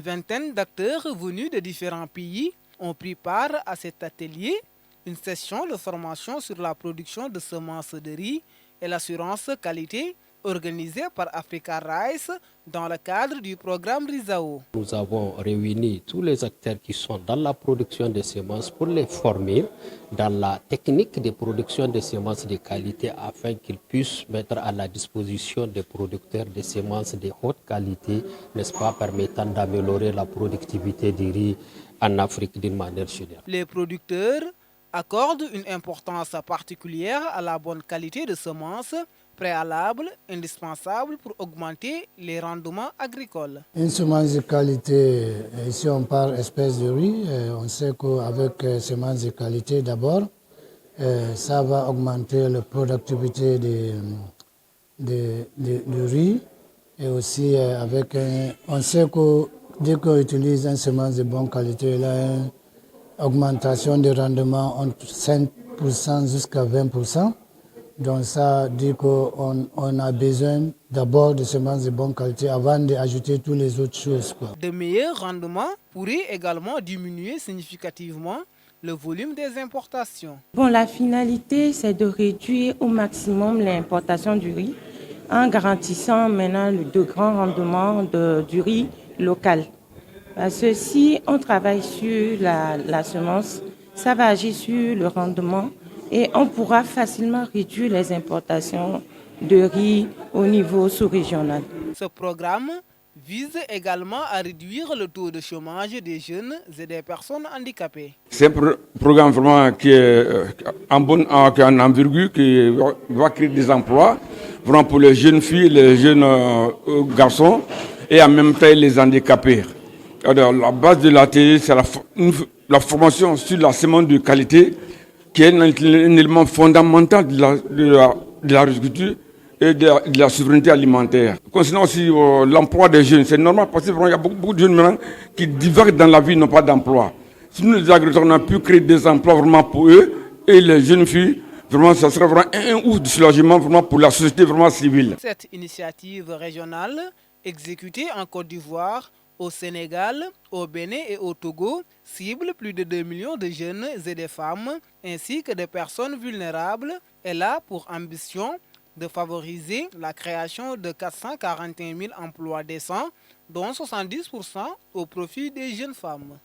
vingtaine d'acteurs venus de différents pays ont pris part à cet atelier, une session de formation sur la production de semences de riz et l'assurance qualité organisée par Africa Rice dans le cadre du programme RISAO. Nous avons réuni tous les acteurs qui sont dans la production de semences pour les former dans la technique de production de semences de qualité afin qu'ils puissent mettre à la disposition des producteurs de semences de haute qualité, n'est-ce pas, permettant d'améliorer la productivité du riz en Afrique d'une manière générale. Les producteurs accordent une importance particulière à la bonne qualité de semences, préalable, indispensable pour augmenter les rendements agricoles. Une semence de qualité, ici on parle espèce de riz, on sait qu'avec semence de qualité d'abord, ça va augmenter la productivité du riz et aussi on sait que dès qu'on utilise une semence de bonne qualité, il y a une augmentation de rendement entre 5% jusqu'à 20%. Donc ça dit qu'on a besoin d'abord de semences de bonne qualité avant d'ajouter toutes les autres choses. De meilleurs rendements pourraient également diminuer significativement le volume des importations. La finalité, c'est de réduire au maximum l'importation du riz en garantissant maintenant de grands rendements du riz local. Parce que si on travaille sur la semence, ça va agir sur le rendement et on pourra facilement réduire les importations de riz au niveau sous-régional. Ce programme vise également à réduire le taux de chômage des jeunes et des personnes handicapées. C'est un programme vraiment qui est en envergure, qui va créer des emplois vraiment pour les jeunes filles, les jeunes garçons et en même temps les handicapés. Alors, la base de l'atelier, c'est la formation sur la semence de qualité, qui est un élément fondamental de l'agriculture et de la souveraineté alimentaire. Concernant aussi l'emploi des jeunes, c'est normal parce qu'il y a beaucoup de jeunes maintenant qui divaguent dans la vie, n'ont pas d'emploi. Si nous, les agriculteurs, on a pu créer des emplois vraiment pour eux et les jeunes filles, vraiment, ça sera vraiment un ouf de soulagement vraiment pour la société vraiment civile. Cette initiative régionale, exécutée en Côte d'Ivoire, au Sénégal, au Bénin et au Togo, cible plus de 2 millions de jeunes et de femmes, ainsi que de personnes vulnérables, elle a pour ambition de favoriser la création de 441 000 emplois décents, dont 70% au profit des jeunes femmes.